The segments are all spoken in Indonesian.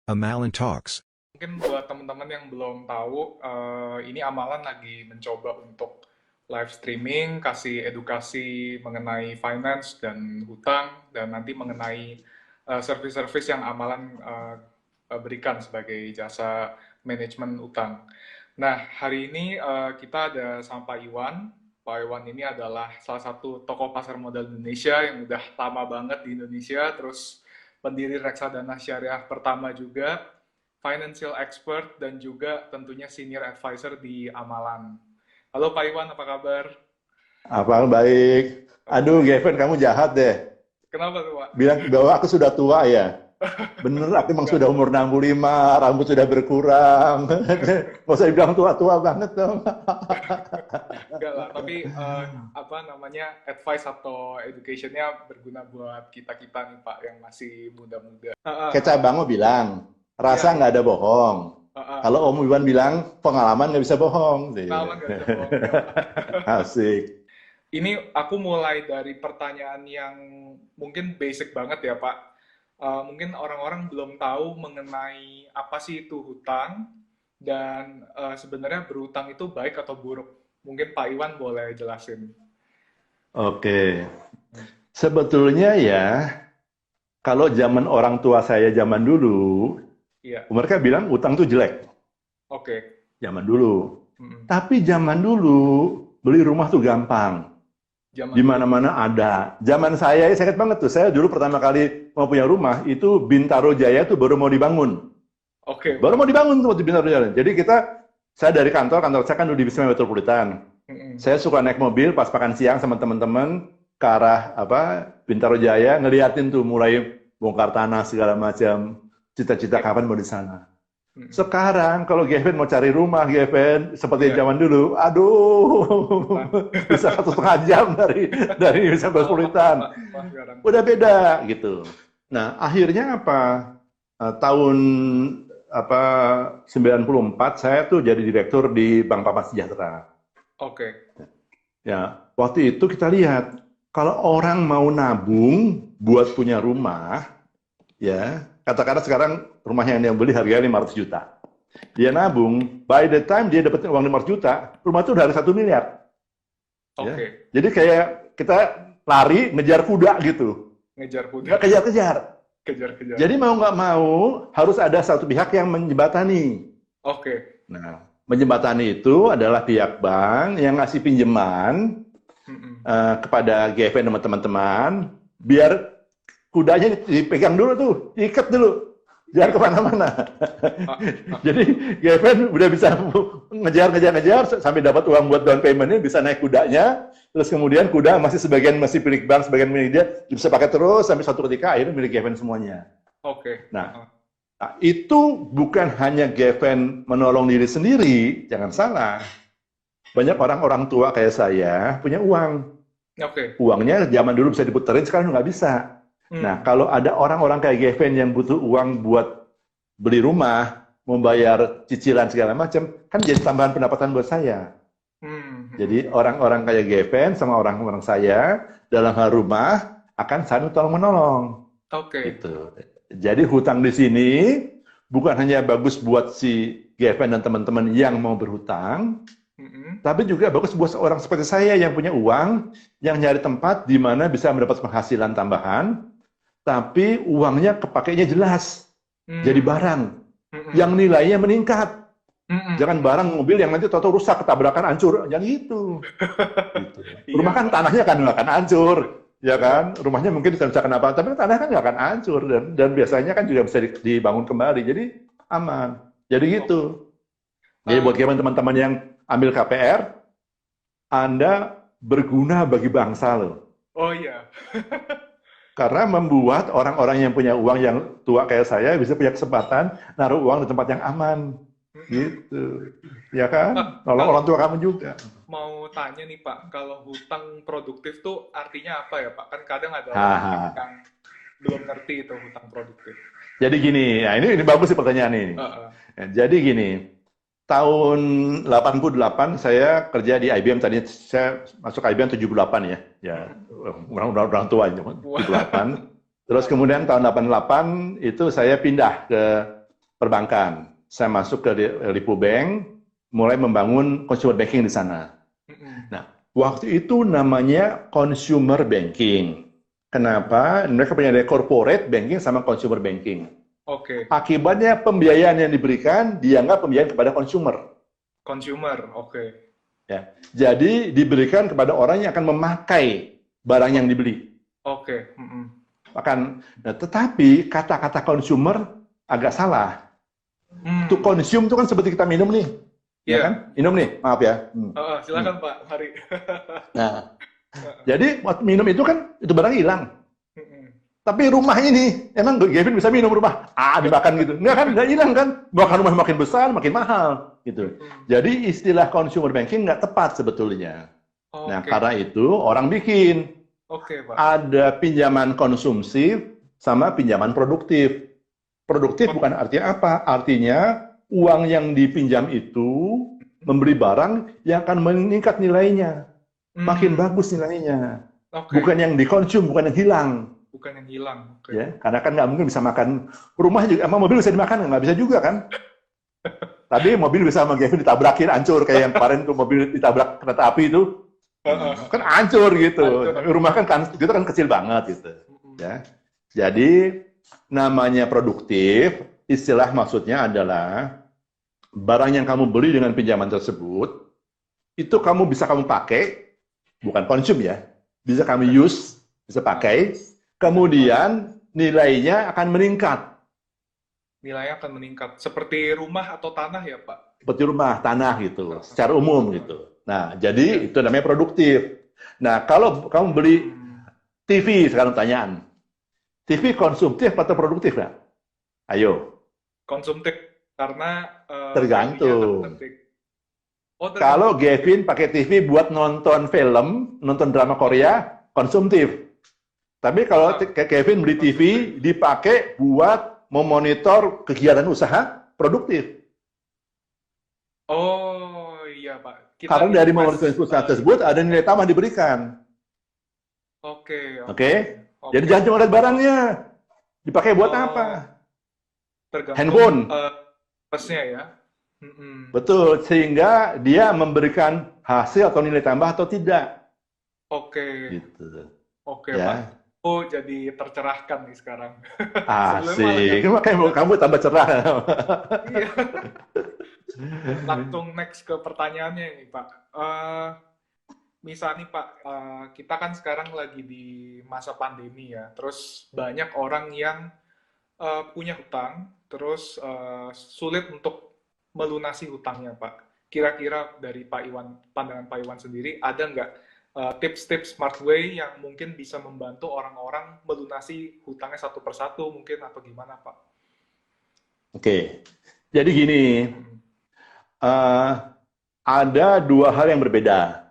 Amalan Talks. Mungkin buat teman-teman yang belum tahu, ini Amalan lagi mencoba untuk live streaming, kasih edukasi mengenai finance dan hutang, dan nanti mengenai service-service yang Amalan berikan sebagai jasa manajemen utang. Nah, hari ini kita ada sama Pak Iwan. Pak Iwan ini adalah salah satu tokoh pasar modal Indonesia yang udah lama banget di Indonesia, terus pendiri reksadana syariah pertama juga, financial expert, dan juga tentunya senior advisor di Amalan. Halo Pak Iwan, apa kabar? Apa baik? Kabar Aduh, baik. Gavin, kamu jahat deh. Kenapa tuh Pak? Bilang bahwa aku sudah tua ya. Bener, aku emang Enggak, sudah umur 65, rambut sudah berkurang. Nggak usah dibilang tua-tua banget dong. enggak lah. Tapi apa namanya, advice atau education-nya berguna buat kita-kita nih Pak, yang masih muda-muda. Kayak Bang mau bilang, Iya, rasa nggak ada bohong. Kalau Om Iwan bilang, pengalaman nggak bisa bohong. pengalaman nggak bisa bohong. Iya, Pak. Asik. Ini aku mulai dari pertanyaan yang mungkin basic banget ya Pak. Mungkin orang-orang belum tahu mengenai apa sih itu hutang, dan sebenarnya berhutang itu baik atau buruk. Mungkin Pak Iwan boleh jelasin. Oke. Sebetulnya ya, kalau zaman orang tua saya zaman dulu, Iya, mereka bilang utang tuh jelek. oke. Zaman dulu. Mm-mm. Tapi zaman dulu, beli rumah tuh gampang. Zaman Di dulu. mana-mana ada. Zaman saya ingat banget tuh, saya dulu pertama kali mau punya rumah, itu Bintaro Jaya tuh baru mau dibangun. Oke, Baru Pak. mau dibangun tuh di Bintaro Jaya. Jadi saya dari kantor saya kan dulu di Wisma Metropolitan. Mm-mm. Saya suka naik mobil pas makan siang sama teman-teman ke arah Bintaro Jaya, ngeliatin tuh mulai bongkar tanah segala macam. Cita-cita kapan mau di sana. Mm-mm. Sekarang kalau Gavin mau cari rumah, Gavin seperti Iya, zaman dulu, aduh, Pak. bisa 1,5 jam dari Wisma Metropolitan. Pak sekarang. Udah beda gitu. Nah, akhirnya apa? Tahun 94 saya tuh jadi direktur di Bank Papan Sejahtera. Oke. Ya, waktu itu kita lihat kalau orang mau nabung buat punya rumah, ya, katakanlah sekarang rumahnya yang dia beli harganya 500 juta. Dia nabung, by the time dia dapat uang 500 juta, rumah itu udah harga 1 miliar. Ya. Oke. Jadi kayak kita lari ngejar kuda gitu. Ngejar kuda. Nggak kejar-kejar. Kejar-kejar. Jadi mau nggak mau harus ada satu pihak yang menjembatani. Oke. Nah, menjembatani itu adalah pihak bank yang ngasih pinjaman Mm-mm. kepada GFN dan teman-teman, biar kudanya dipegang dulu tuh, diikat dulu, jangan kemana-mana. Ah, ah, Jadi GFN udah bisa ngejar sampai dapat uang buat down payment-nya, bisa naik kudanya, terus kemudian kuda sebagian masih milik bank, sebagian milik dia, bisa pakai terus sampai suatu ketika akhirnya milik GFN semuanya. Oke. Nah, itu bukan hanya GFN menolong diri sendiri, jangan salah. Banyak orang-orang tua kayak saya punya uang. Oke. Uangnya zaman dulu bisa diputerin, sekarang nggak bisa. Nah, kalau ada orang-orang kayak GFN yang butuh uang buat beli rumah, membayar cicilan segala macam, kan jadi tambahan pendapatan buat saya. Jadi orang-orang kayak GFN sama orang-orang saya dalam hal rumah akan saling tolong-menolong. Oke. Gitu. Jadi hutang di sini bukan hanya bagus buat si GFN dan teman-teman yang mau berhutang, Mm-mm. tapi juga bagus buat orang seperti saya yang punya uang, yang nyari tempat di mana bisa mendapat penghasilan tambahan, tapi uangnya kepakainya jelas, jadi barang Mm-mm. yang nilainya meningkat. Mm-mm. Jangan barang mobil yang nanti tahu-tahu rusak, ketabrakan, hancur, jangan gitu. Gitu. Rumah kan tanahnya kan nggak akan hancur, ya kan? Rumahnya mungkin bisa kenapa, tapi tanah kan nggak akan hancur dan biasanya kan juga bisa dibangun kembali, jadi aman. Jadi gitu. Jadi buat teman-teman yang ambil KPR, Anda berguna bagi bangsa loh. Oh iya. Karena membuat orang-orang yang punya uang yang tua kayak saya bisa punya kesempatan naruh uang di tempat yang aman. Gitu. Ya kan? Pak, Nolong orang tua kamu juga. mau tanya nih Pak, kalau hutang produktif tuh artinya apa ya Pak? Kan kadang ada orang Haha. yang belum ngerti itu hutang produktif. Jadi gini, nah ini bagus sih pertanyaan ini. Uh-uh. Jadi gini, tahun 88 saya kerja di IBM, tadi saya masuk IBM 78 ya. Ya, orang tua aja, 78. Terus kemudian tahun 88 itu saya pindah ke perbankan. Saya masuk ke Lipo Bank, mulai membangun consumer banking di sana. Nah, waktu itu namanya consumer banking. Kenapa? Mereka punya corporate banking sama consumer banking. Oke. Akibatnya pembiayaan yang diberikan dianggap pembiayaan kepada consumer. Consumer, oke. Ya. Jadi diberikan kepada orang yang akan memakai barang yang dibeli. Oke. Nah, tetapi kata-kata consumer agak salah. To consume itu kan seperti kita minum nih. Ya kan? Minum nih, maaf ya. Silakan Pak, mari. Nah, jadi waktu minum itu kan itu barang hilang. Tapi rumah ini, emang Gavin bisa minum rumah? Dimakan gitu. Enggak kan, nggak hilang kan. Bahkan rumah makin besar, makin mahal. Gitu. Jadi istilah consumer banking nggak tepat sebetulnya. Nah, karena itu orang bikin. Pak. Ada pinjaman konsumsi sama pinjaman produktif. Produktif bukan artinya apa? Artinya uang yang dipinjam itu membeli barang yang akan meningkat nilainya. Makin bagus nilainya. Bukan yang dikonsum, bukan yang hilang. Bukan yang hilang. Ya, karena kan nggak mungkin bisa makan rumah juga, emang mobil bisa dimakan nggak bisa juga kan? Tapi mobil bisa sama Gavin ditabrakin hancur kayak yang kemarin tuh mobil ditabrak kereta api itu kan hancur gitu. Rumah kan gitu kan kecil banget gitu. Ya, jadi namanya produktif, istilah maksudnya adalah barang yang kamu beli dengan pinjaman tersebut itu bisa kamu pakai, bukan konsum ya, bisa kamu use, bisa pakai. Kemudian nilainya akan meningkat. Nilainya akan meningkat. Seperti rumah atau tanah ya, Pak? Seperti rumah, tanah gitu, secara umum gitu. Nah, jadi itu namanya produktif. Nah, kalau kamu beli TV, sekarang pertanyaan. TV konsumtif atau produktif nggak? Ayo. Konsumtif, karena tergantung. Kalau Gavin pakai TV buat nonton film, nonton drama Korea, konsumtif. Tapi kalau Kevin beli TV, dipakai buat memonitor kegiatan usaha, produktif. Oh, iya Pak. Karena dari memonitor usaha tersebut, ada nilai tambah diberikan. Oke? Jadi jangan cuma lihat barangnya. Dipakai buat apa? Tergantung handphone. Plusnya ya. Betul, sehingga dia memberikan hasil atau nilai tambah atau tidak. Gitu. Pak. Oh, jadi tercerahkan nih sekarang. Asik, makanya kamu tambah cerah. Iya. Langsung next ke pertanyaannya ini, Pak. Misalnya Pak, kita kan sekarang lagi di masa pandemi ya, terus banyak orang yang punya hutang, terus sulit untuk melunasi hutangnya, Pak. Kira-kira dari Pak Iwan, pandangan Pak Iwan sendiri, ada nggak tips-tips smart way yang mungkin bisa membantu orang-orang melunasi hutangnya satu persatu mungkin, atau gimana Pak? Oke, jadi gini, ada dua hal yang berbeda.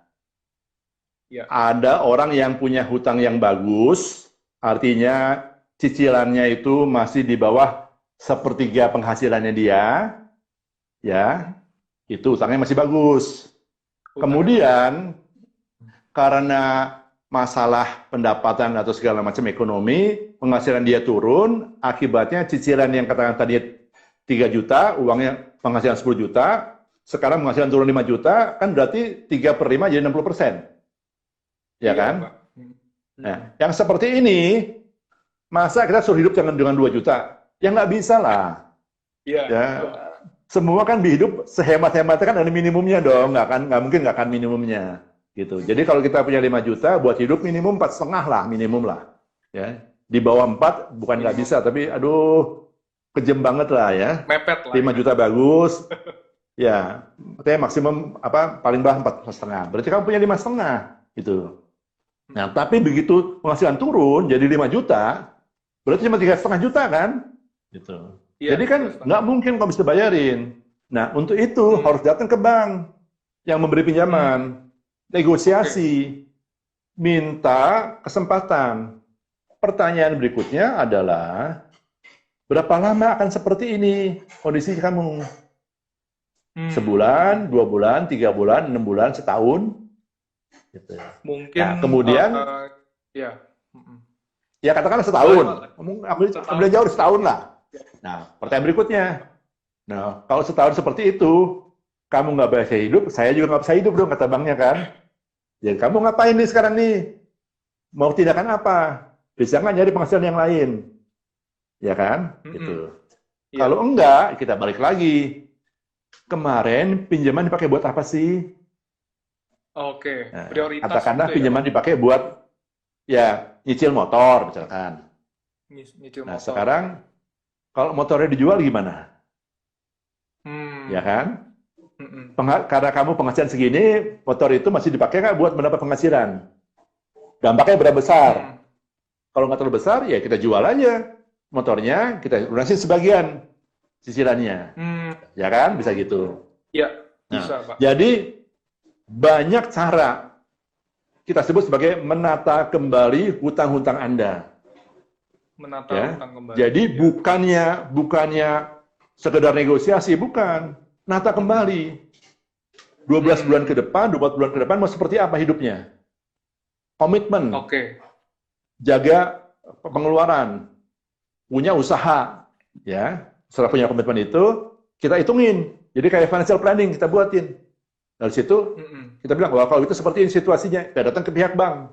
Ya. Ada orang yang punya hutang yang bagus, artinya cicilannya itu masih di bawah sepertiga penghasilannya dia, ya, itu hutangnya masih bagus. Kemudian karena masalah pendapatan atau segala macam ekonomi, penghasilan dia turun, akibatnya cicilan yang katakan tadi 3 juta, uangnya penghasilan 10 juta, sekarang penghasilan turun 5 juta, kan berarti 3/5 jadi 60%. Ya kan? Pak. Nah, yang seperti ini, masa kita suruh hidup dengan 2 juta? Ya nggak bisa lah. Iya. Ya, semua kan hidup sehemat-hematnya kan ada minimumnya dong, nggak mungkin nggak akan minimumnya. Gitu. Jadi kalau kita punya 5 juta, buat hidup minimum 4,5 lah, minimum lah. Ya. Di bawah 4 bukan nggak bisa, tapi aduh, kejem banget lah ya. Mepet lah. 5 juta bagus. Ya, artinya maksimum paling bawah 4,5. Berarti kamu punya 5,5 gitu. Nah, tapi begitu penghasilan turun jadi 5 juta, berarti cuma 3,5 juta kan? Gitu. Ya, jadi kan nggak mungkin kamu bisa bayarin. Nah, untuk itu harus datang ke bank yang memberi pinjaman. Negosiasi, minta kesempatan. Pertanyaan berikutnya adalah, berapa lama akan seperti ini kondisi kamu? Sebulan, 2 bulan, 3 bulan, 6 bulan, setahun? Gitu. Mungkin. Nah, kemudian, ya katakanlah setahun. Aku jauh setahun lah. Nah, pertanyaan berikutnya, Nah, kalau setahun seperti itu, kamu nggak bisa hidup, saya juga nggak bisa hidup dong, kata banknya kan. Ya, kamu ngapain nih sekarang nih? Mau tindakan apa? Bisa nggak nyari penghasilan yang lain? Ya kan? Mm-mm. Gitu. Iya. Kalau enggak, kita balik lagi. Kemarin pinjaman dipakai buat apa sih? Oke. Nah, Prioritas katakanlah gitu ya, Pak. pinjaman dipakai buat ya nyicil motor misalkan. Nyicil Nah, motor. sekarang kalau motornya dijual gimana? Ya Hmm. kan? Mm-mm. Karena kamu penghasilan segini, motor itu masih dipakai nggak buat mendapat penghasilan? Dampaknya berapa besar? Hmm. Kalau nggak terlalu besar, ya kita jual aja motornya, kita lunasin sebagian cicilannya. Hmm. Ya kan? Bisa gitu. Ya, Nah, bisa, Pak. jadi banyak cara kita sebut sebagai menata kembali hutang-hutang Anda. Menata Ya. hutang kembali. Jadi Ya. bukannya sekedar negosiasi, bukan. Nata kembali. 12 bulan ke depan, 24 bulan ke depan mau seperti apa hidupnya? Komitmen, Oke. jaga pengeluaran, punya usaha, ya. Setelah punya komitmen itu, kita hitungin. Jadi kayak financial planning kita buatin. Dari situ Mm-mm. kita bilang, wah kalau itu seperti ini situasinya, kita datang ke pihak bank.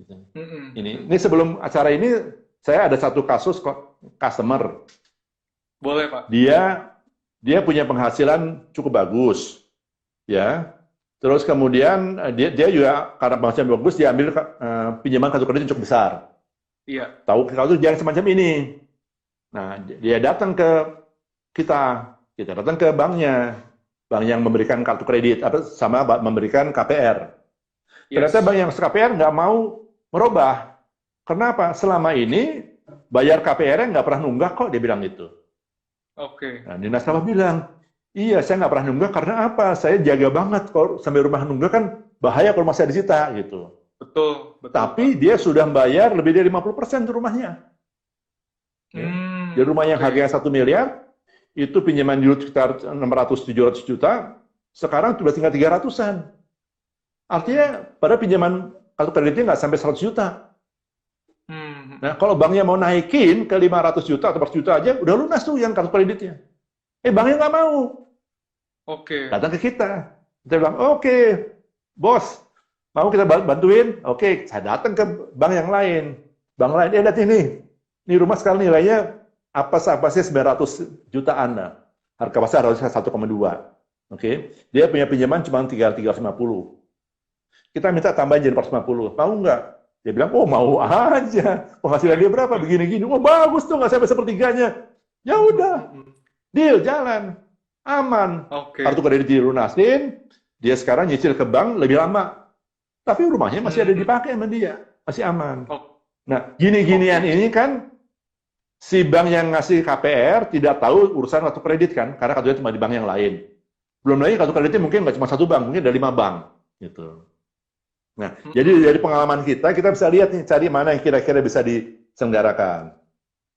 Mm-mm. Ini sebelum acara ini, saya ada satu kasus customer. Boleh, Pak. Dia punya penghasilan cukup bagus, ya. Terus kemudian dia juga karena penghasilan bagus, dia ambil pinjaman kartu kredit yang cukup besar. Iya. Tahu kalau itu jangan semacam ini. Nah, dia datang ke kita datang ke banknya, bank yang memberikan kartu kredit, sama memberikan KPR. Yes. Ternyata bank yang KPR nggak mau merubah. Kenapa? Selama ini bayar KPR-nya nggak pernah nunggak kok, dia bilang itu. Oke. Nah, di nasabah bilang, iya saya nggak pernah nunggak karena apa? Saya jaga banget kalau sampai rumah nunggak kan bahaya kalau masih disita gitu. Betul, betul, Tapi Pak. dia sudah bayar lebih dari 50% tuh rumahnya. Ya. Di rumah yang Oke. harganya 1 miliar, itu pinjaman dulu sekitar 600-700 juta, sekarang sudah tinggal 300-an. Artinya pada pinjaman kartu kreditnya nggak sampai 100 juta. Nah, kalau banknya mau naikin ke 500 juta atau 400 juta aja, udah lunas tuh yang kartu kreditnya. Banknya nggak mau. Oke. Datang ke kita. Kita bilang, oke, bos, mau kita bantuin? Oke, saya datang ke bank yang lain. Bank lain, lihat ini rumah sekarang nilainya apa sih 900 jutaan. Nah. Harga pasar harusnya 1,2. Oke, dia punya pinjaman cuma 350. Kita minta tambahin jadi 450. Mau nggak? Dia bilang, oh mau aja. Penghasilan dia berapa? Begini-gini. Oh bagus tuh, nggak sampai sepertiganya. Ya udah, deal, jalan. Aman. Oke. Kartu kredit dilunasin, dia sekarang nyicil ke bank lebih lama. Tapi rumahnya masih ada dipakai sama dia. Masih aman. Nah, gini-ginian ini kan si bank yang ngasih KPR tidak tahu urusan kartu kredit kan, karena kartunya cuma di bank yang lain. Belum lagi kartu kreditnya mungkin nggak cuma satu bank, mungkin ada 5 bank. Gitu. Nah, jadi dari pengalaman kita bisa lihat nih, cari mana yang kira-kira bisa diselenggarakan.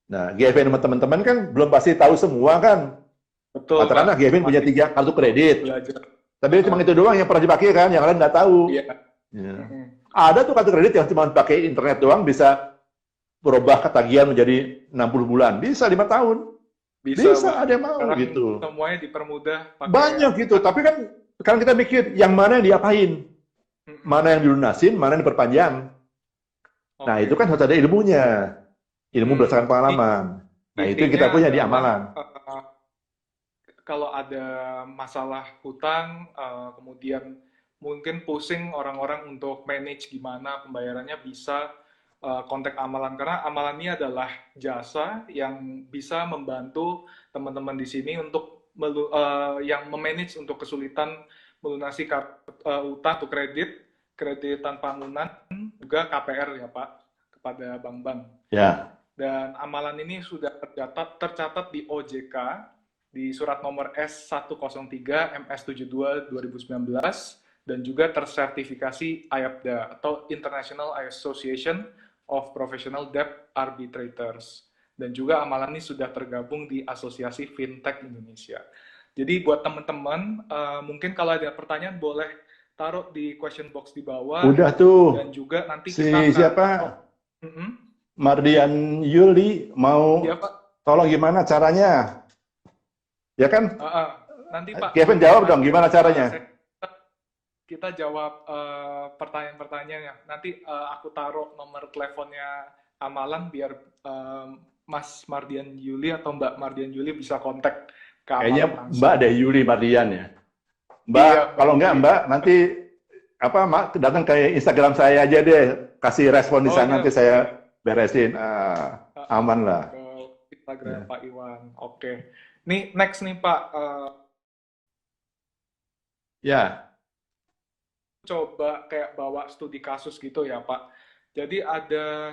Nah, GFN sama teman-teman kan belum pasti tahu semua kan. Betul, katakanlah GFN punya 3 kartu kredit. Belajar. Tapi cuma itu doang yang pernah dipakai kan, yang lain nggak tahu. Iya. Ya. Ada tuh kartu kredit yang cuma pakai internet doang bisa berubah ketagihan menjadi 60 bulan. Bisa 5 tahun. Bisa ada yang mau sekarang gitu. Semuanya dipermudah pakai Banyak gitu, tapi kan sekarang kita mikir yang mana yang diapain? Mana yang dilunasin, mana yang diperpanjang. Nah, itu kan harus ada ilmunya. Ilmu berdasarkan pengalaman. Nah, itu kita punya di amalan. Kalau ada masalah hutang, kemudian mungkin pusing orang-orang untuk manage gimana pembayarannya, bisa kontak amalan, karena amalan ini adalah jasa yang bisa membantu teman-teman di sini untuk yang memanage untuk kesulitan melunasi utang atau kredit tanpa amunan, juga KPR ya Pak, kepada bank-bank. Ya. Dan amalan ini sudah tercatat di OJK, di surat nomor S103 MS72 2019, dan juga tersertifikasi IAPDA atau International Association of Professional Debt Arbitrators. Dan juga amalan ini sudah tergabung di Asosiasi Fintech Indonesia. Jadi buat teman-teman, mungkin kalau ada pertanyaan boleh taruh di question box di bawah. Udah tuh. Dan juga nanti kita akan... siapa? Mardian Yuli mau tolong gimana caranya? Ya kan? Nanti Pak, Kevin jawab dong, gimana caranya? kita jawab pertanyaan-pertanyaannya. Nanti aku taruh nomor teleponnya Amalan biar Mas Mardian Yuli atau Mbak Mardian Yuli bisa kontak ke Kayaknya Amalan Mbak langsung. deh, Yuli Mardian ya. Mbak, Iya, Mbak kalau enggak Yuli. Mbak, nanti datang ke Instagram saya aja deh, kasih respon di Oh sana, iya, nanti saya beresin. Aman lah. ke Instagram Ya. Pak Iwan. Oke. Nih next nih Pak, Ya, coba kayak bawa studi kasus gitu ya Pak. Jadi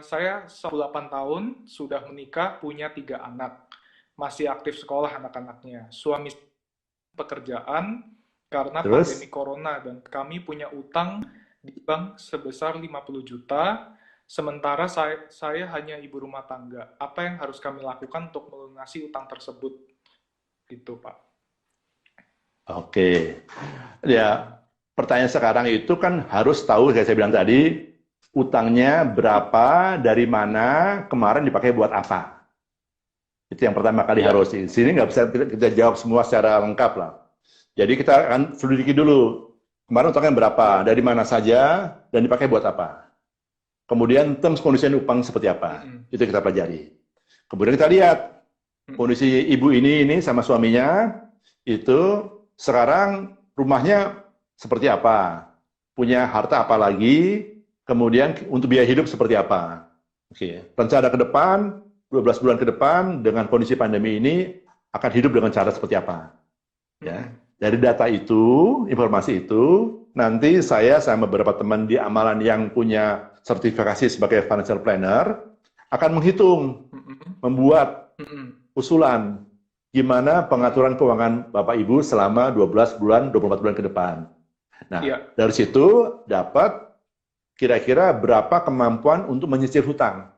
saya 8 tahun, sudah menikah, punya 3 anak. Masih aktif sekolah anak-anaknya. Suami pekerjaan karena pandemi terus? corona dan kami punya utang di bank sebesar 50 juta, sementara saya hanya ibu rumah tangga. Apa yang harus kami lakukan untuk melunasi utang tersebut? Gitu Pak. Oke. Ya, pertanyaan sekarang itu kan harus tahu, kayak saya bilang tadi, utangnya berapa, dari mana, kemarin dipakai buat apa. Itu yang pertama kali Iya. harus. Di sini nggak bisa kita jawab semua secara lengkap lah. Jadi kita akan selidiki dulu, kemarin utangnya berapa, Iya. dari mana saja, dan dipakai buat apa. Kemudian terms condition utang seperti apa, itu kita pelajari. Kemudian kita lihat kondisi ibu ini sama suaminya, itu sekarang rumahnya seperti apa, punya harta apa lagi, kemudian untuk biaya hidup seperti apa. Oke, rencana ke depan, 12 bulan ke depan, dengan kondisi pandemi ini, akan hidup dengan cara seperti apa. Ya. Dari data itu, informasi itu, nanti saya sama beberapa teman di Amalan yang punya sertifikasi sebagai financial planner, akan menghitung, membuat usulan, gimana pengaturan keuangan Bapak Ibu selama 12 bulan, 24 bulan ke depan. Nah, dari situ dapat kira-kira berapa kemampuan untuk menyisir hutang.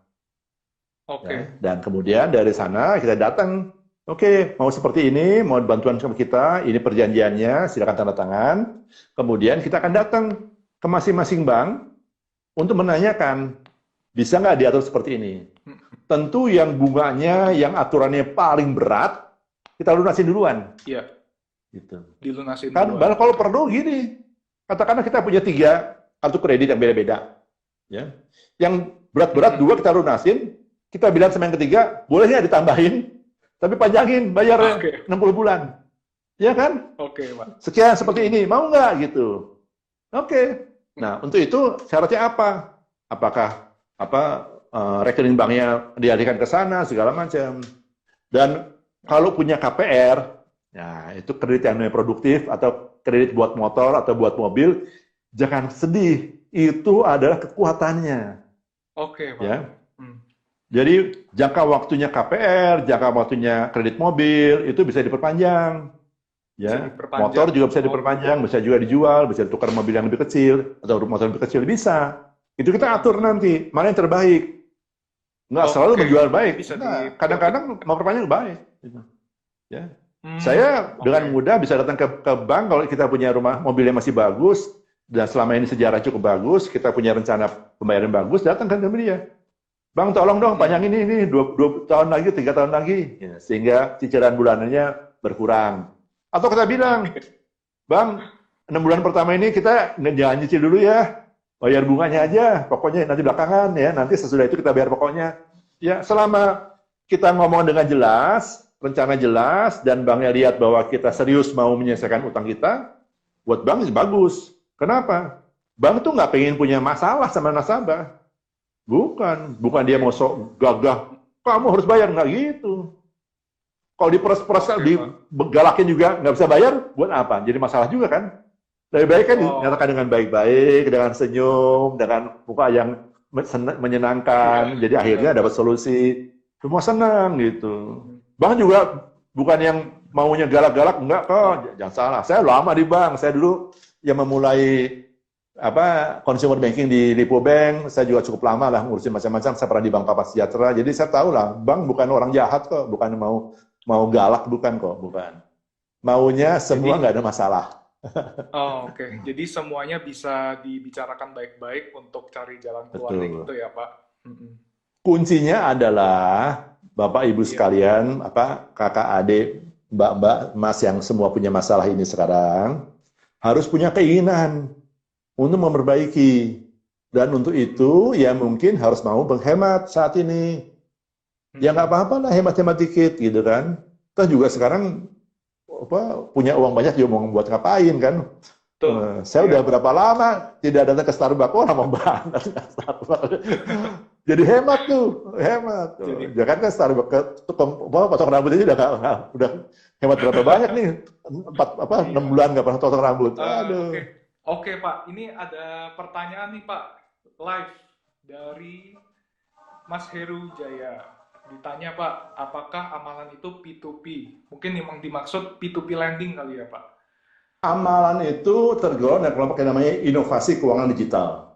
Ya, dan kemudian dari sana kita datang, oke, mau seperti ini, mau bantuan sama kita, ini perjanjiannya, silakan tanda tangan. Kemudian kita akan datang ke masing-masing bank untuk menanyakan, bisa nggak diatur seperti ini? Tentu yang bunganya, yang aturannya paling berat, kita lunasin duluan. Iya. Gitu. Dilunasin kan, duluan. kalau perlu gini, katakanlah kita punya 3 kartu kredit yang beda-beda. Ya. Yang berat-berat 2 kita lunasin, kita bilang sama yang ketiga, boleh nggak ditambahin, tapi panjangin bayarnya 60 bulan. Ya kan? Oke, Pak. Sekian seperti ini, mau nggak gitu? Oke. Nah, untuk itu syaratnya apa? Apakah rekening banknya dialihkan ke sana, segala macam. Dan kalau punya KPR, nah itu kredit yang produktif atau kredit buat motor atau buat mobil, jangan sedih. Itu adalah kekuatannya. Oke, Pak. Ya. Jadi jangka waktunya KPR, jangka waktunya kredit mobil itu bisa diperpanjang. Ya, motor juga bisa diperpanjang, bisa juga dijual, bisa ditukar mobil yang lebih kecil atau motor lebih kecil bisa. Itu kita atur nanti mana yang terbaik. Nggak selalu menjual baik. Nah, kadang-kadang mau perpanjang baik. Ya. Saya dengan mudah bisa datang ke bank kalau kita punya rumah mobil yang masih bagus dan selama ini sejarah cukup bagus, kita punya rencana pembayaran bagus, datang ke dia. Bang, tolong dong panjangin ini 2 tahun lagi, 3 tahun lagi, ya, sehingga cicilan bulanannya berkurang. Atau kita bilang, Bang, 6 bulan pertama ini kita jangan nyicil dulu ya, bayar bunganya aja, pokoknya nanti belakangan ya, nanti sesudah itu kita bayar pokoknya. Ya, selama kita ngomong dengan jelas, rencana jelas, dan banknya lihat bahwa kita serius mau menyelesaikan utang kita, buat bank itu bagus. Kenapa? Bank tuh nggak pengen punya masalah sama nasabah. Bukan dia mau sok gagah, kamu harus bayar, nggak gitu. Kalau diperas-peras, digalakin juga nggak bisa bayar, buat apa? Jadi masalah juga kan. Lebih baik kan dinyatakan dengan baik-baik, dengan senyum, dengan muka yang menyenangkan, jadi akhirnya dapat solusi. Semua senang gitu. Bahkan juga bukan yang maunya galak-galak, enggak kok, jangan salah. Saya lama di bank, saya dulu yang memulai consumer banking di Lipo Bank, saya juga cukup lama lah ngurusin macam-macam, saya pernah di Bank Papas Sejahtera, jadi saya tahu lah, bank bukan orang jahat kok, bukan mau galak, bukan kok, bukan. Maunya semua nggak ada masalah. Oke. Jadi semuanya bisa dibicarakan baik-baik untuk cari jalan keluarnya gitu ya, Pak? Kuncinya adalah, Bapak Ibu sekalian, kakak adik, mbak-mbak, mas yang semua punya masalah ini sekarang, harus punya keinginan untuk memperbaiki. Dan untuk itu, ya mungkin harus mau menghemat saat ini. Ya nggak apa-apa lah, hemat-hemat dikit gitu kan. Terus juga sekarang punya uang banyak juga mau buat ngapain kan. Tuh, Saya udah ya. berapa lama tidak datang ke Starbucks, orang mau banget ke Starbucks. Jadi hemat tuh, hemat tuh. Jadi, Jangan kan Starbucks ke potong rambut aja udah hemat berapa banyak nih? 6 iya. bulan nggak pernah potong rambut. Oke, Aduh. oke Pak. Ini ada pertanyaan nih Pak, live dari Mas Heru Jaya. Ditanya Pak, apakah amalan itu P2P? Mungkin yang dimaksud P2P lending kali ya Pak? Amalan itu tergolong yang kelompok yang namanya inovasi keuangan digital.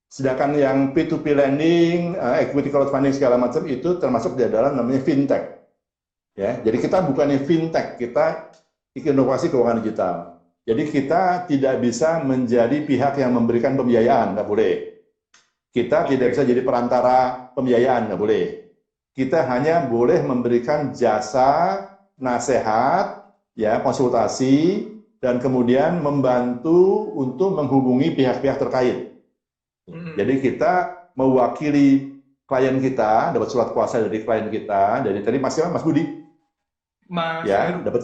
Sedangkan yang P2P lending, equity crowdfunding segala macam itu termasuk di dalam namanya fintech. Ya, jadi kita bukannya fintech, kita inovasi keuangan digital. Jadi kita tidak bisa menjadi pihak yang memberikan pembiayaan, nggak boleh. Kita tidak bisa jadi perantara pembiayaan, nggak boleh. Kita hanya boleh memberikan jasa, nasihat, ya, konsultasi, dan kemudian membantu untuk menghubungi pihak-pihak terkait. Jadi kita mewakili klien kita, dapat surat kuasa dari klien kita, dari tadi Mas Budi, Mas ya, Heru. dapat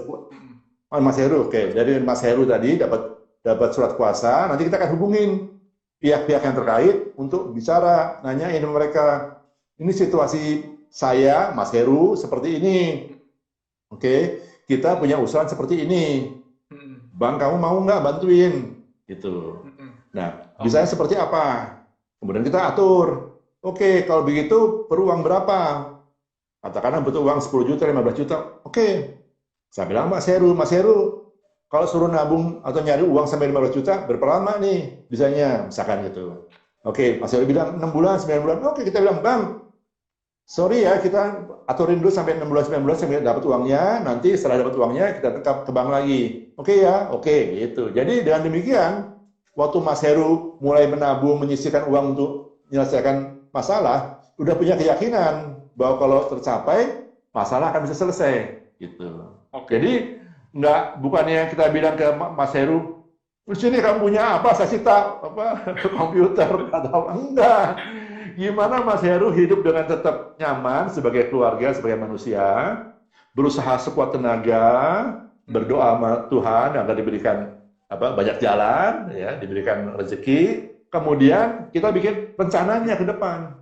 Mas Heru, oke, dari Mas Heru tadi dapat surat kuasa, nanti kita akan hubungin pihak-pihak yang terkait untuk bicara, nanyain mereka, ini situasi saya, Mas Heru, seperti ini, oke, kita punya usulan seperti ini, Bang, kamu mau nggak bantuin? Gitu. Nah, bisanya seperti apa? Kemudian kita atur. Oke, kalau begitu perlu uang berapa? Katakanlah butuh uang 10 juta, 15 juta. Oke. Saya bilang Mas Heru, kalau suruh nabung atau nyari uang sampai 15 juta, berapa lama nih bisanya? Misalkan gitu. Oke, Mas Heru bilang 6 bulan, 9 bulan. Oke, kita bilang, Bang, sorry ya, kita aturin dulu sampai 6 bulan, 9 bulan sampai dapat uangnya, nanti setelah dapat uangnya kita ke bank lagi. Oke ya, oke, gitu. Jadi dengan demikian, waktu Mas Heru mulai menabung, menyisihkan uang untuk menyelesaikan masalah, udah punya keyakinan bahwa kalau tercapai, masalah akan bisa selesai. Gitu. Jadi, bukannya kita bilang ke Mas Heru, terus ini kamu punya apa? Saya sita komputer atau enggak? Gimana Mas Heru hidup dengan tetap nyaman sebagai keluarga, sebagai manusia, berusaha sekuat tenaga, berdoa sama Tuhan agar diberikan banyak jalan, ya, diberikan rezeki. Kemudian kita bikin rencananya ke depan.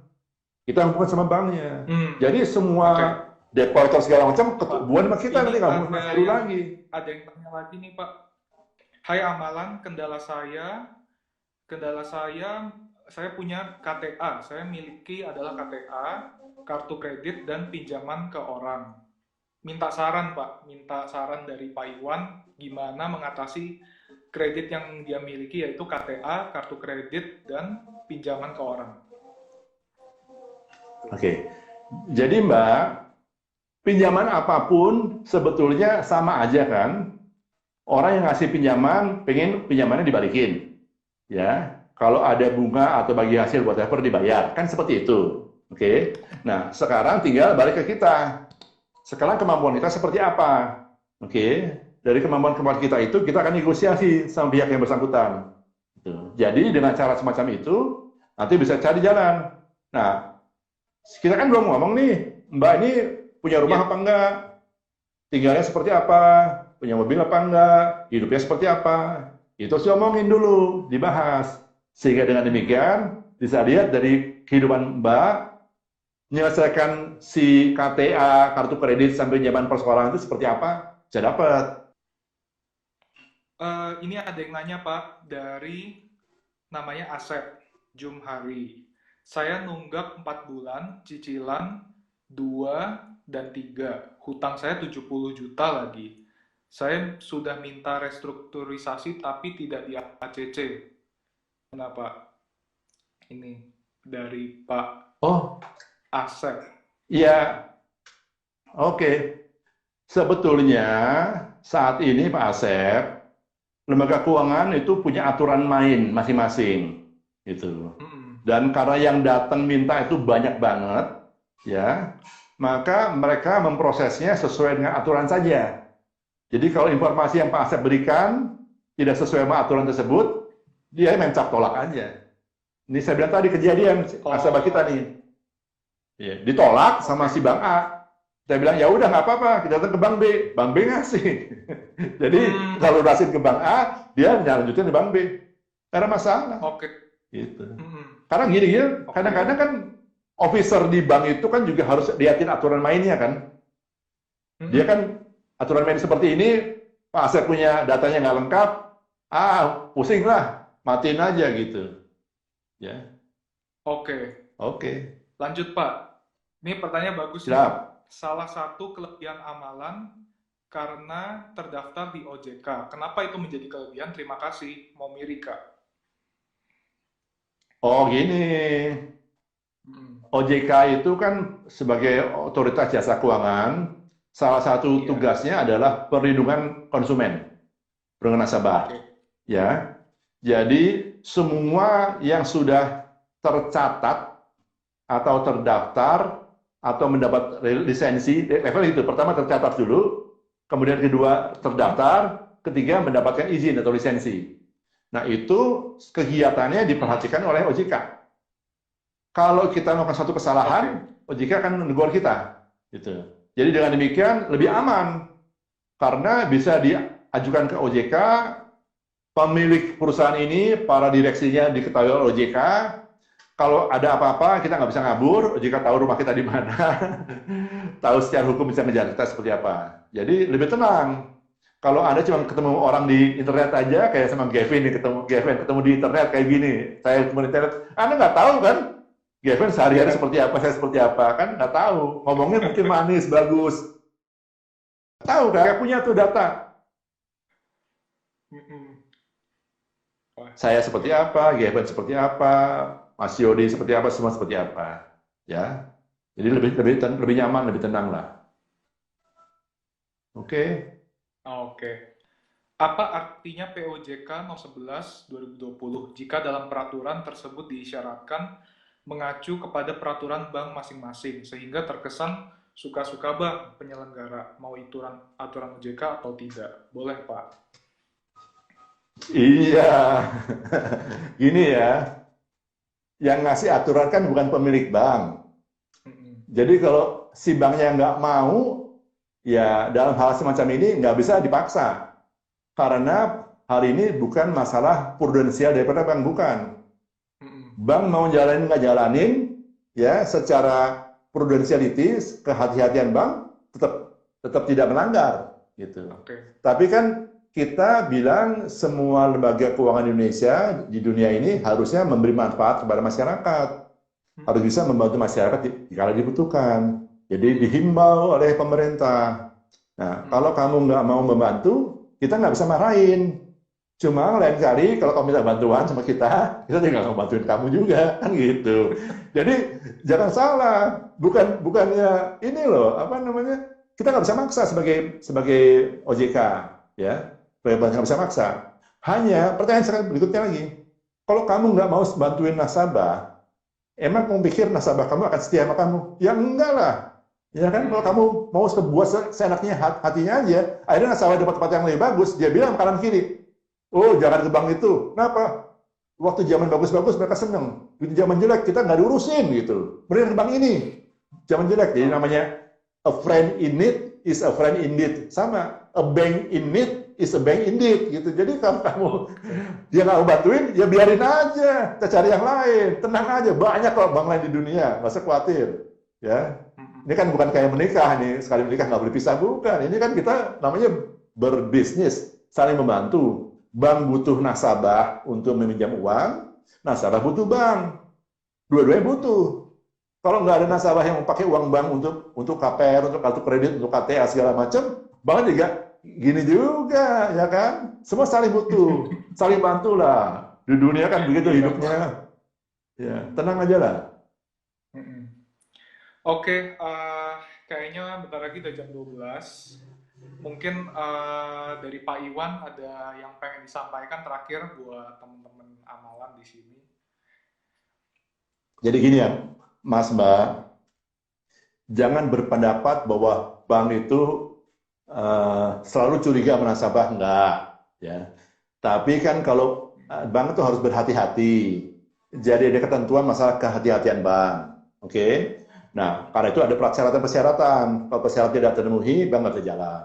Kita hubungan sama banknya. Jadi semua depositor segala macam ketubuhan sama kita, nanti nggak mau Mas Heru lagi. Ada yang tanya lagi nih Pak. Hai amalan, kendala saya punya KTA, saya miliki adalah KTA, kartu kredit, dan pinjaman ke orang. Minta saran Pak, minta saran dari Pak Iwan, gimana mengatasi kredit yang dia miliki, yaitu KTA, kartu kredit, dan pinjaman ke orang. Oke, jadi Mbak, pinjaman apapun sebetulnya sama aja kan? Orang yang ngasih pinjaman, pengen pinjamannya dibalikin. Ya, kalau ada bunga atau bagi hasil whatever dibayar, kan seperti itu. Oke. Nah, sekarang tinggal balik ke kita. Sekarang kemampuan kita seperti apa? Oke. Dari kemampuan kita itu kita akan negosiasi sama pihak yang bersangkutan. Jadi dengan cara semacam itu nanti bisa cari jalan. Nah, kita kan belum ngomong nih, Mbak ini punya rumah apa enggak? Tinggalnya seperti apa? Punya mobil apa enggak? Hidupnya seperti apa? Itu harus diomongin dulu, dibahas. Sehingga dengan demikian, bisa lihat dari kehidupan Mbak, menyelesaikan si KTA, kartu kredit, sampai pinjaman persekolahan itu seperti apa, bisa dapat. Ini ada yang nanya Pak, dari namanya Asep Jumhari. Saya nunggak 4 bulan, cicilan 2 dan 3. Hutang saya 70 juta lagi. Saya sudah minta restrukturisasi tapi tidak di ACC. Kenapa? Ini dari Pak Asep. Iya, oke. Sebetulnya saat ini Pak Asep, lembaga keuangan itu punya aturan main masing-masing, gitu. Dan karena yang datang minta itu banyak banget, ya, maka mereka memprosesnya sesuai dengan aturan saja. Jadi kalau informasi yang Pak Asep berikan tidak sesuai sama aturan tersebut, dia main cap tolak aja. Ini saya bilang tadi kejadian nasabah kita nih. Ya, ditolak sama si Bang A. Saya bilang, ya udah nggak apa-apa, kita datang ke Bank B. Bank B ngasih. Jadi kalau rasid ke Bank A, dia lanjutin ke Bank B. Karena masalah. Oke. Gitu. Karena gini, kadang-kadang kan officer di bank itu kan juga harus liatin aturan mainnya kan. Dia kan aturan main seperti ini, Pak Asep punya datanya nggak lengkap, pusing lah, matiin aja gitu. Ya. Oke. Oke. Lanjut Pak. Ini pertanyaan bagus. Siap. Salah satu kelebihan amalan karena terdaftar di OJK. Kenapa itu menjadi kelebihan? Terima kasih. Mau Miri, Kak. Oh gini, OJK itu kan sebagai otoritas jasa keuangan, salah satu tugasnya adalah perlindungan konsumen, perlindungan nasabah. Ya, jadi semua yang sudah tercatat atau terdaftar atau mendapat lisensi, level itu pertama tercatat dulu, kemudian kedua terdaftar, ketiga mendapatkan izin atau lisensi. Nah itu kegiatannya diperhatikan oleh OJK. Kalau kita melakukan satu kesalahan, OJK akan menegur kita. Gitu. Jadi dengan demikian lebih aman karena bisa diajukan ke OJK, pemilik perusahaan ini, para direksinya diketahui oleh OJK. Kalau ada apa-apa, kita nggak bisa ngabur, OJK tahu rumah kita di mana, tahu secara hukum bisa ngejar kita seperti apa. Jadi lebih tenang. Kalau Anda cuma ketemu orang di internet aja, kayak sama Gavin, ketemu di internet kayak gini, saya ketemu di internet, Anda nggak tahu kan? Gavin sehari-hari seperti apa, saya seperti apa, kan nggak tahu. Ngomongnya mungkin manis, bagus. Tahu kan? Saya punya tuh data. Saya seperti apa, Gavin seperti apa, Mas Yodi seperti apa, semua seperti apa. Ya, jadi lebih nyaman, lebih tenang lah. Oke. Oke. Apa artinya POJK No. 11 2020 jika dalam peraturan tersebut diisyaratkan mengacu kepada peraturan bank masing-masing sehingga terkesan suka-suka bank penyelenggara mau aturan OJK atau tidak? Boleh, Pak? Iya, gini ya, yang ngasih aturan kan bukan pemilik bank. Jadi kalau si banknya nggak mau, ya dalam hal semacam ini nggak bisa dipaksa. Karena hari ini bukan masalah prudensial daripada bank, bukan. Bank mau jalanin nggak jalanin, ya secara prudensialitas, kehati-hatian bank tetap tidak melanggar, gitu. Tapi kan kita bilang semua lembaga keuangan Indonesia di dunia ini harusnya memberi manfaat kepada masyarakat, harus bisa membantu masyarakat jika dibutuhkan. Jadi dihimbau oleh pemerintah. Nah, kalau kamu nggak mau membantu, kita nggak bisa marahin. Cuma lain kali kalau kamu minta bantuan sama kita juga nggak bantuin kamu juga, kan gitu. Jadi jangan salah, bukannya ini loh, apa namanya, kita nggak bisa maksa sebagai OJK, ya, nggak bisa maksa. Hanya pertanyaan berikutnya lagi, kalau kamu nggak mau bantuin nasabah, emang kamu pikir nasabah kamu akan setia sama kamu? Ya enggak lah. Ya kan, kalau kamu mau buat seenaknya hatinya aja, akhirnya nasabah dapat tempat yang lebih bagus, dia bilang kanan kiri, oh, jangan ke bank itu. Kenapa? Waktu zaman bagus-bagus mereka seneng. Di zaman jelek kita nggak diurusin gitu. Mending ke bank ini. Zaman jelek. Jadi namanya a friend in need is a friend indeed. Sama. A bank in need is a bank indeed. Gitu. Jadi kalau kamu dia nggak mau bantuin, ya biarin aja. Kita cari yang lain. Tenang aja. Banyak kok bank lain di dunia. Nggak usah khawatir. Ya. Ini kan bukan kayak menikah nih. Sekali menikah nggak boleh pisah. Bukan. Ini kan kita namanya berbisnis. Saling membantu. Bank butuh nasabah untuk meminjam uang, nasabah butuh bank. Dua-duanya butuh. Kalau nggak ada nasabah yang pakai uang bank untuk KPR, untuk kartu kredit, untuk KTA segala macam, bank juga gini juga, ya kan? Semua saling butuh, saling bantulah. Di dunia kan begitu hidupnya. Ya, tenang aja lah. Oke, kayaknya bentar lagi udah jam 12. Mungkin dari Pak Iwan ada yang pengen disampaikan terakhir buat teman-teman amalan di sini. Jadi gini ya, Mas Mbak, jangan berpendapat bahwa bank itu selalu curiga sama nasabah, enggak. Ya. Tapi kan kalau bank itu harus berhati-hati. Jadi ada ketentuan masalah kehati-hatian bank. Oke? Nah, karena itu ada persyaratan-persyaratan. Kalau persyaratan tidak terpenuhi, bank nggak bisa jalan.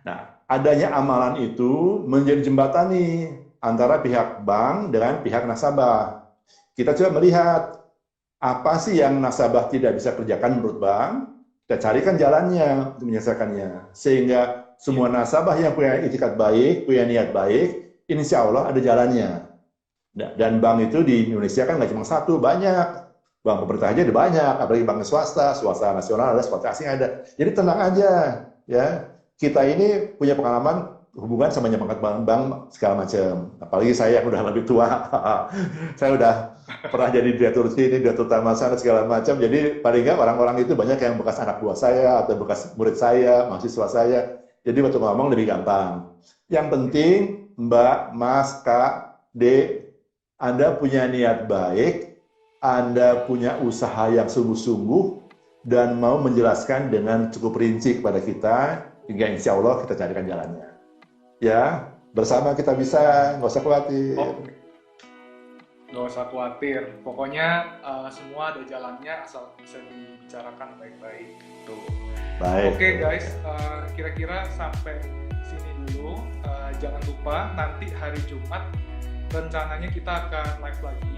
Nah, adanya amalan itu menjadi jembatan nih antara pihak bank dengan pihak nasabah. Kita coba melihat apa sih yang nasabah tidak bisa kerjakan menurut bank, kita carikan jalannya untuk menyelesaikannya. Sehingga semua nasabah yang punya itikat baik, punya niat baik, insya Allah ada jalannya. Dan bank itu di Indonesia kan nggak cuma satu, banyak. Bank pemerintah aja ada banyak, apalagi bank swasta, swasta nasional ada, swasta asing ada. Jadi tenang aja, ya. Kita ini punya pengalaman hubungan sama bank segala macam. Apalagi saya yang udah lebih tua, saya udah pernah jadi direktur sini, direktur utama sana segala macam. Jadi paling nggak orang-orang itu banyak yang bekas anak buah saya atau bekas murid saya, mahasiswa saya. Jadi waktu ngomong lebih gampang. Yang penting Mbak, Mas, Kak, D, Anda punya niat baik, Anda punya usaha yang sungguh-sungguh, dan mau menjelaskan dengan cukup rinci kepada kita, hingga insya Allah kita carikan jalannya. Ya, bersama kita bisa, nggak usah khawatir. Oh, nggak usah khawatir. Pokoknya semua ada jalannya asal bisa dibicarakan baik-baik. Tuh. Baik. Oke guys, kira-kira sampai sini dulu. Jangan lupa nanti hari Jumat rencananya kita akan live lagi,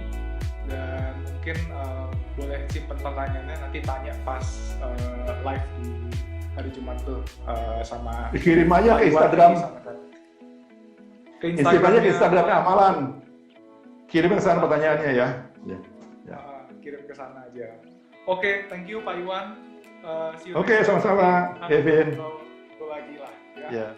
dan mungkin boleh simpen pertanyaannya nanti tanya pas live di hari Jumat tuh sama Kirim aja ke Instagram. Ke Instagramnya Amalan. Kirim ke sana pertanyaannya ya. Kirim ke sana aja. Oke, thank you Pak Iwan. Oke, sama-sama, Kevin. Lagi lah. Ya. Yeah.